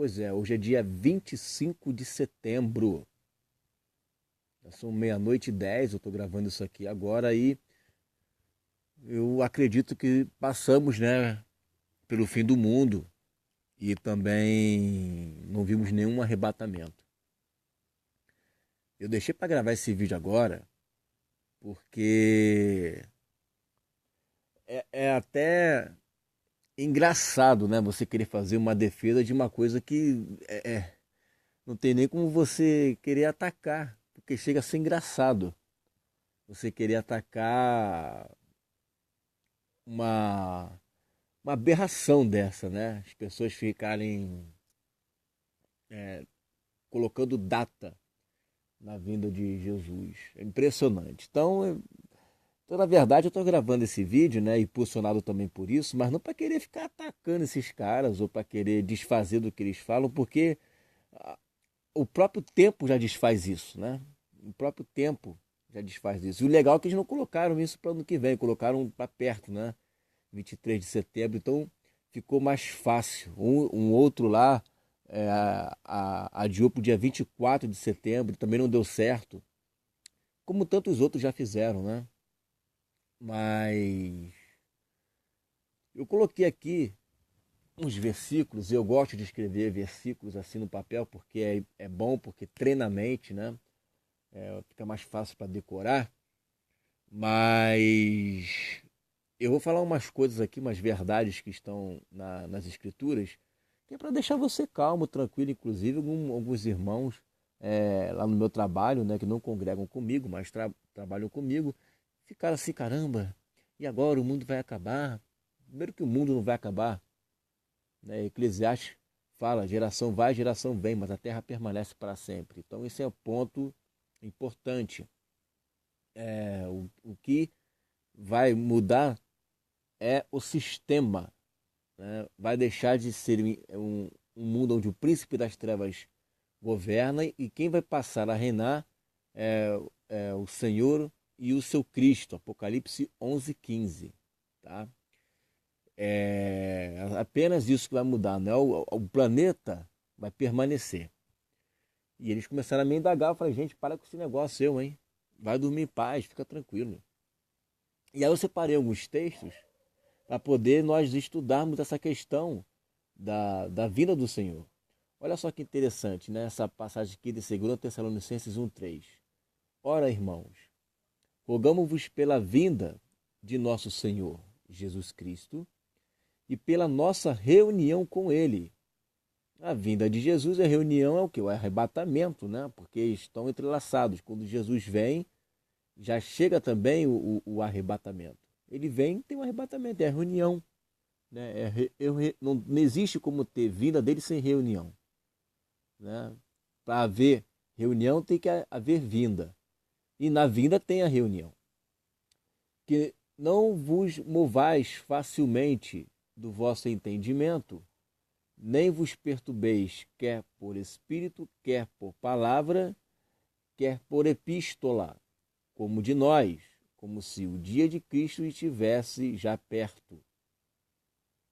Pois é, hoje é dia 25 de setembro. Já são meia-noite e 10, eu estou gravando isso aqui agora e eu acredito que passamos, né, pelo fim do mundo e também não vimos nenhum arrebatamento. Eu deixei para gravar esse vídeo agora porque é até engraçado, né, você querer fazer uma defesa de uma coisa que não tem nem como você querer atacar, porque chega a ser engraçado. Você querer atacar uma, uma aberração dessa, né? As pessoas ficarem colocando data na vinda de Jesus. É impressionante. Então, na verdade, eu estou gravando esse vídeo, né? Impulsionado também por isso, mas não para querer ficar atacando esses caras ou para querer desfazer do que eles falam, porque ah, o próprio tempo já desfaz isso, né? O próprio tempo já desfaz isso. E o legal é que eles não colocaram isso para o ano que vem, colocaram para perto, né? 23 de setembro, então ficou mais fácil. Um outro lá adiou para o dia 24 de setembro, também não deu certo, como tantos outros já fizeram, né? Mas eu coloquei aqui uns versículos, e eu gosto de escrever versículos assim no papel, porque é bom, porque treina a mente, né? Fica mais fácil para decorar, mas eu vou falar umas coisas aqui, umas verdades que estão nas escrituras, que é para deixar você calmo, tranquilo. Inclusive, alguns irmãos lá no meu trabalho, né, que não congregam comigo, mas trabalham comigo, ficaram assim, caramba, e agora o mundo vai acabar? Primeiro que o mundo não vai acabar, né? Eclesiastes fala, geração vai, geração vem, mas a terra permanece para sempre. Então, esse é o ponto importante. O que vai mudar é o sistema, né? Vai deixar de ser um mundo onde o príncipe das trevas governa e quem vai passar a reinar é o Senhor e o seu Cristo. Apocalipse 11:15. Tá? É apenas isso que vai mudar, né? O planeta vai permanecer. E eles começaram a me indagar. Eu falei, gente, para com esse negócio seu, hein? Vai dormir em paz, fica tranquilo. E aí eu separei alguns textos para poder nós estudarmos essa questão da vinda do Senhor. Olha só que interessante, né? Essa passagem aqui de 2 Tessalonicenses 1:3. Ora, irmãos, rogamo-vos pela vinda de nosso Senhor Jesus Cristo e pela nossa reunião com Ele. A vinda de Jesus, a reunião é o que? O arrebatamento, né? Porque estão entrelaçados. Quando Jesus vem, já chega também o arrebatamento. Ele vem, tem o arrebatamento, é a reunião. Né? Não existe como ter vinda dele sem reunião. Né? Para haver reunião tem que haver vinda. E na vinda tem a reunião. Que não vos movais facilmente do vosso entendimento, nem vos perturbeis, quer por espírito, quer por palavra, quer por epístola, como de nós, como se o dia de Cristo estivesse já perto.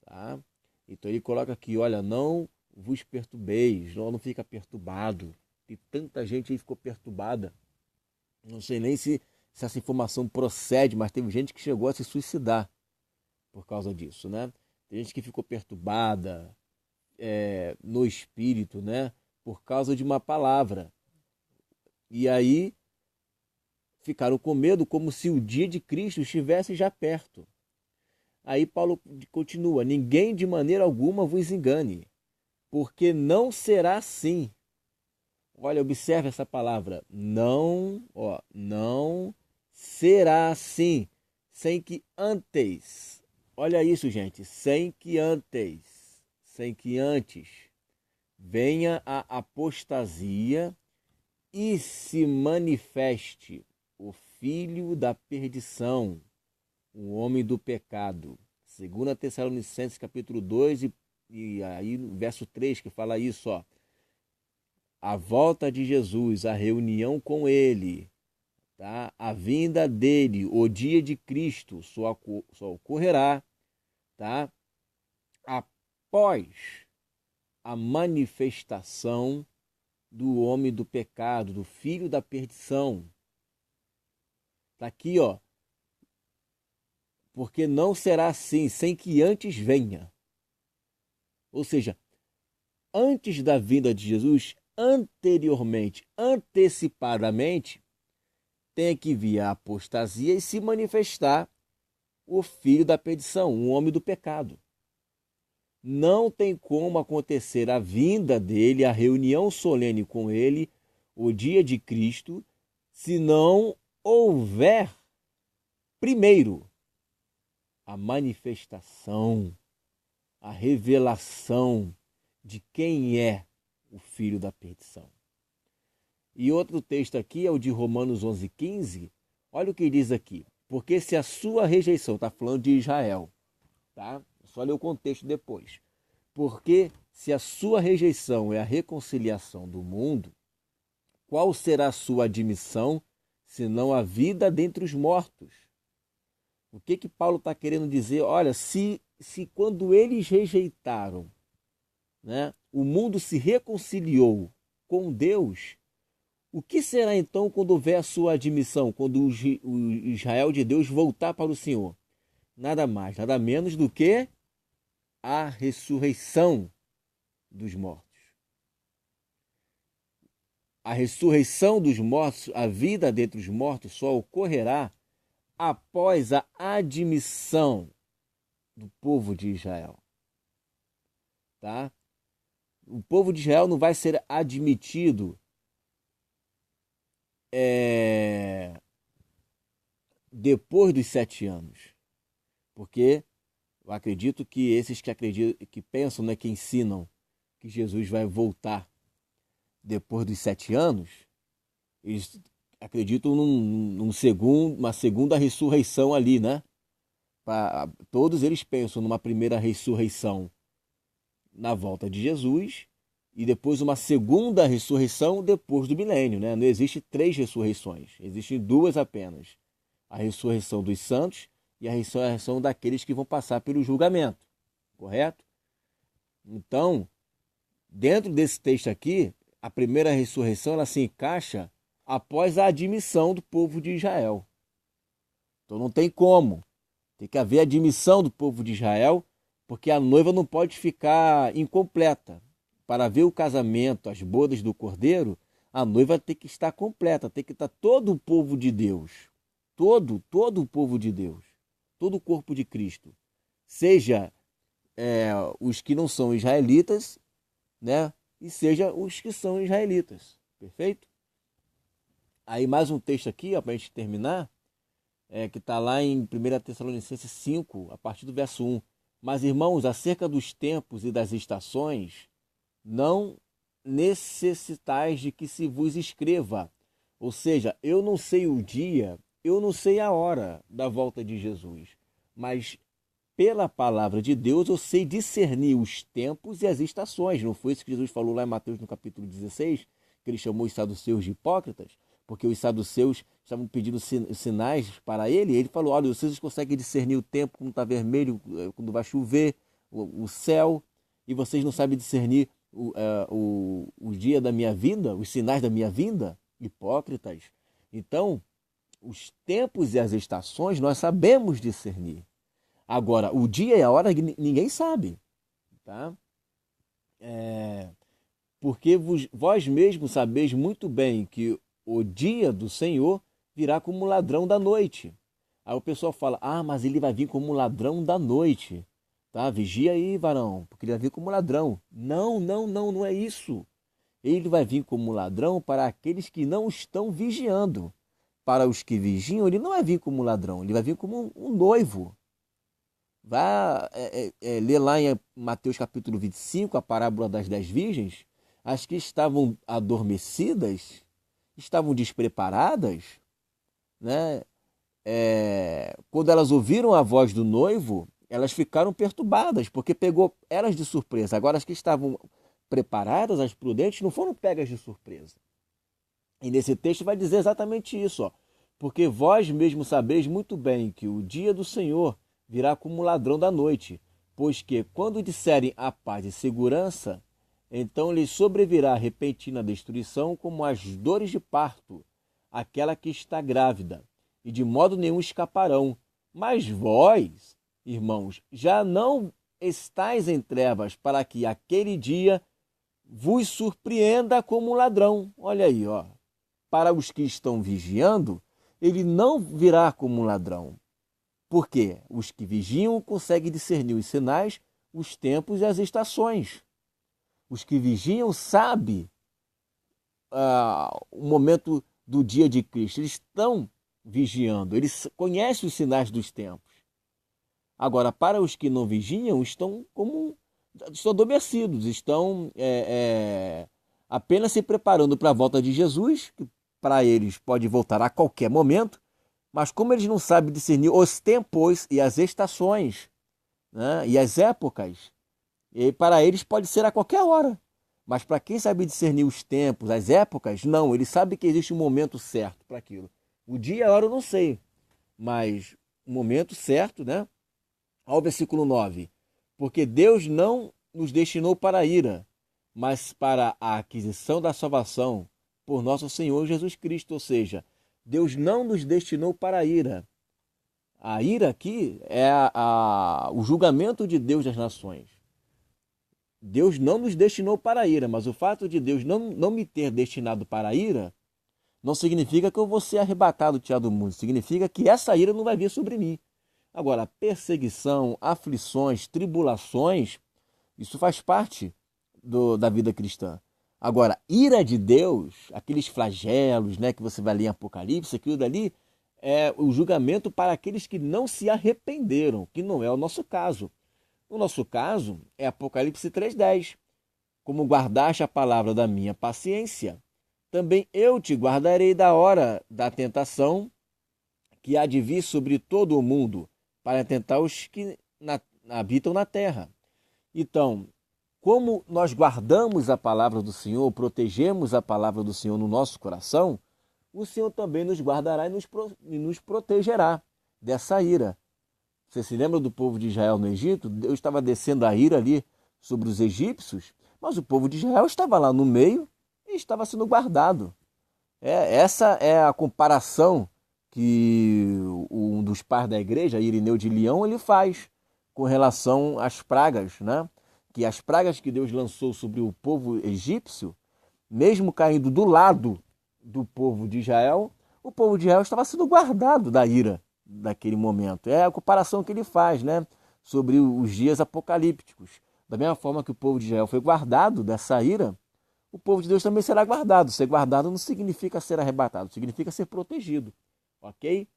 Tá? Então ele coloca aqui, olha, não vos perturbeis, não fica perturbado. E tanta gente aí ficou perturbada. Não sei nem se essa informação procede, mas teve gente que chegou a se suicidar por causa disso, né? Tem gente que ficou perturbada no espírito, né? Por causa de uma palavra. E aí ficaram com medo como se o dia de Cristo estivesse já perto. Aí Paulo continua, ninguém de maneira alguma vos engane, porque não será assim. Olha, observe essa palavra. Não, ó, não será assim, sem que antes. Olha isso, gente, sem que antes venha a apostasia e se manifeste o filho da perdição, o homem do pecado. 2 Tessalonicenses capítulo 2 e aí no verso 3 que fala isso, ó. A volta de Jesus, a reunião com ele, tá? A vinda dele, o dia de Cristo só ocorrerá, tá? Após a manifestação do homem do pecado, do filho da perdição. Está aqui, ó. Porque não será assim, sem que antes venha. Ou seja, antes da vinda de Jesus, anteriormente, antecipadamente, tem que vir a apostasia e se manifestar o filho da perdição, o homem do pecado. Não tem como acontecer a vinda dele, a reunião solene com ele, o dia de Cristo, se não houver primeiro a manifestação, a revelação de quem é o filho da perdição. E outro texto aqui é o de Romanos 11:15. Olha o que diz aqui. Porque se a sua rejeição, está falando de Israel, tá? Só ler o contexto depois. Porque se a sua rejeição é a reconciliação do mundo, qual será a sua admissão, senão a vida dentre os mortos? O que Paulo está querendo dizer? Olha, se quando eles rejeitaram, né, o mundo se reconciliou com Deus, o que será então quando houver a sua admissão, quando o Israel de Deus voltar para o Senhor? Nada mais, nada menos do que a ressurreição dos mortos. A ressurreição dos mortos, a vida dentre os mortos, só ocorrerá após a admissão do povo de Israel. Tá? O povo de Israel não vai ser admitido depois dos 7 anos. Porque eu acredito que esses que pensam, né, que ensinam que Jesus vai voltar depois dos 7 anos, eles acreditam uma segunda ressurreição ali, né? Todos eles pensam numa primeira ressurreição na volta de Jesus e depois uma segunda ressurreição depois do milênio, né? Não existe 3 ressurreições, existem 2 apenas. A ressurreição dos santos e a ressurreição daqueles que vão passar pelo julgamento, correto? Então, dentro desse texto aqui, a primeira ressurreição ela se encaixa após a admissão do povo de Israel. Então não tem como. Tem que haver admissão do povo de Israel, porque a noiva não pode ficar incompleta. Para ver o casamento, as bodas do Cordeiro, a noiva tem que estar completa, tem que estar todo o povo de Deus. Todo o povo de Deus. Todo o corpo de Cristo. Seja os que não são israelitas, né? E seja os que são israelitas. Perfeito? Aí mais um texto aqui, para a gente terminar, que está lá em 1 Tessalonicenses 5, a partir do verso 1. Mas, irmãos, acerca dos tempos e das estações, não necessitais de que se vos escreva. Ou seja, eu não sei o dia, eu não sei a hora da volta de Jesus, mas pela palavra de Deus eu sei discernir os tempos e as estações. Não foi isso que Jesus falou lá em Mateus no capítulo 16, que ele chamou os saduceus de hipócritas? Porque os saduceus estavam pedindo sinais para ele, e ele falou, olha, vocês conseguem discernir o tempo, quando está vermelho, quando vai chover, o céu, e vocês não sabem discernir o dia da minha vinda, os sinais da minha vinda? Hipócritas. Então, os tempos e as estações nós sabemos discernir. Agora, o dia e a hora ninguém sabe. Tá? Porque vós mesmos sabeis muito bem que o dia do Senhor virá como ladrão da noite. Aí o pessoal fala, mas ele vai vir como ladrão da noite. Tá? Vigia aí, varão, porque ele vai vir como ladrão. Não é isso. Ele vai vir como ladrão para aqueles que não estão vigiando. Para os que vigiam, ele não vai vir como ladrão, ele vai vir como um noivo. Vá ler lá em Mateus capítulo 25, a parábola das 10 virgens. As que estavam adormecidas, estavam despreparadas, né? Quando elas ouviram a voz do noivo, elas ficaram perturbadas, porque pegou elas de surpresa. Agora, as que estavam preparadas, as prudentes, não foram pegas de surpresa. E nesse texto vai dizer exatamente isso, ó. Porque vós mesmos sabeis muito bem que o dia do Senhor virá como ladrão da noite, pois que, quando disserem a paz e segurança, então lhes sobrevirá repentina destruição, como as dores de parto, aquela que está grávida, e de modo nenhum escaparão. Mas vós, irmãos, já não estáis em trevas, para que aquele dia vos surpreenda como um ladrão. Olha aí, ó. Para os que estão vigiando, ele não virá como um ladrão. Por quê? Os que vigiam conseguem discernir os sinais, os tempos e as estações. Os que vigiam sabem o momento do dia de Cristo. Eles estão vigiando, eles conhecem os sinais dos tempos. Agora, para os que não vigiam, estão adormecidos, estão apenas se preparando para a volta de Jesus, que para eles pode voltar a qualquer momento, mas como eles não sabem discernir os tempos e as estações, né, e as épocas, e para eles pode ser a qualquer hora. Mas para quem sabe discernir os tempos, as épocas, não, ele sabe que existe um momento certo para aquilo. O dia e a hora eu não sei, mas o momento certo, né? Ao versículo 9. Porque Deus não nos destinou para a ira, mas para a aquisição da salvação por nosso Senhor Jesus Cristo. Ou seja, Deus não nos destinou para a ira. A ira aqui é o julgamento de Deus das nações. Deus não nos destinou para a ira, mas o fato de Deus não me ter destinado para a ira não significa que eu vou ser arrebatado, tirado do mundo. Significa que essa ira não vai vir sobre mim. Agora, perseguição, aflições, tribulações, isso faz parte da vida cristã. Agora, ira de Deus, aqueles flagelos, né, que você vai ler em Apocalipse, aquilo dali é o julgamento para aqueles que não se arrependeram, que não é o nosso caso. O nosso caso é Apocalipse 3,10. Como guardaste a palavra da minha paciência, também eu te guardarei da hora da tentação que há de vir sobre todo o mundo, para tentar os que habitam na terra. Então, como nós guardamos a palavra do Senhor, protegemos a palavra do Senhor no nosso coração, o Senhor também nos guardará e nos protegerá dessa ira. Você se lembra do povo de Israel no Egito? Deus estava descendo a ira ali sobre os egípcios, mas o povo de Israel estava lá no meio e estava sendo guardado. Essa é a comparação que um dos pais da igreja, Irineu de Leão, ele faz com relação às pragas, né? Que as pragas que Deus lançou sobre o povo egípcio, mesmo caindo do lado do povo de Israel, o povo de Israel estava sendo guardado da ira daquele momento. É a comparação que ele faz, né? Sobre os dias apocalípticos. Da mesma forma que o povo de Israel foi guardado dessa ira, o povo de Deus também será guardado. Ser guardado não significa ser arrebatado, significa ser protegido. Ok?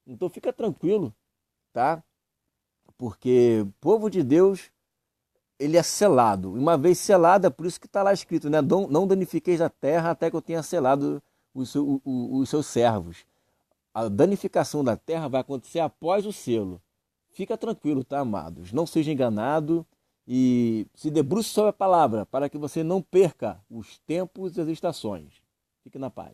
Então fica tranquilo, tá? Porque o povo de Deus, ele é selado. Uma vez selado, é por isso que está lá escrito, né? Não danifiqueis a terra até que eu tenha selado os seus servos. A danificação da terra vai acontecer após o selo. Fica tranquilo, tá, amados? Não seja enganado e se debruce sobre a palavra para que você não perca os tempos e as estações. Fique na paz.